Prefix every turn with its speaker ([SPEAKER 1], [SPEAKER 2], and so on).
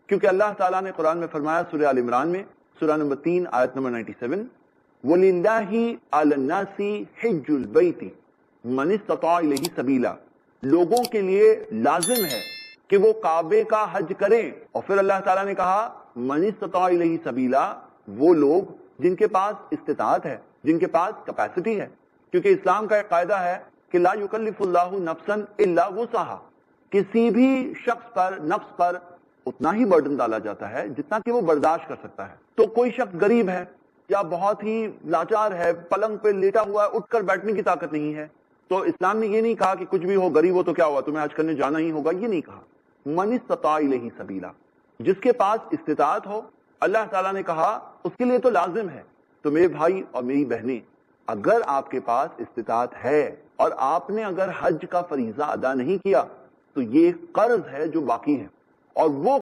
[SPEAKER 1] کیونکہ اللہ تعالیٰ نے قرآن میں فرمایا سورہ آل عمران میں سورہ نمبر 3 آیت نمبر 97 وَلِلَّهِ عَلَى النَّاسِ حِجُّ الْبَيْتِ مَنِ اسْتَطَاعَ إِلَيْهِ سَبِيلًا، لوگوں کے لیے لازم ہے کہ وہ کعبے کا حج کریں۔ اور پھر اللہ تعالیٰ نے کہا مَنِ اسْتَطَاعَ إِلَيْهِ سَبِيلًا، وہ لوگ جن کے پاس استطاعت ہے، جن کے پاس کیپیسٹی ہے، کیونکہ اسلام کا ایک قاعدہ ہے کہ لا یکلف اللہ نفسا الا وسعها، کسی بھی شخص پر، نفس پر اتنا ہی برڈن ڈالا جاتا ہے جتنا کہ وہ برداشت کر سکتا ہے۔ تو کوئی شخص غریب ہے یا بہت ہی لاچار ہے، پلنگ پہ لیٹا ہوا ہے، اٹھ کر بیٹھنے کی طاقت نہیں ہے، تو اسلام نے یہ نہیں کہا کہ کچھ بھی ہو، غریب ہو تو کیا ہوا، تمہیں حج کرنے جانا ہی ہوگا، یہ نہیں کہا۔ من استطاع الیہ سبیلا، جس کے پاس استطاعت ہو، اللہ تعالیٰ نے کہا اس کے لیے تو لازم ہے۔ تو میرے بھائی اور میری بہنیں، اگر آپ کے پاس استطاعت ہے اور آپ نے اگر حج کا فریضہ ادا نہیں کیا تو یہ قرض ہے جو باقی ہے، اور وہ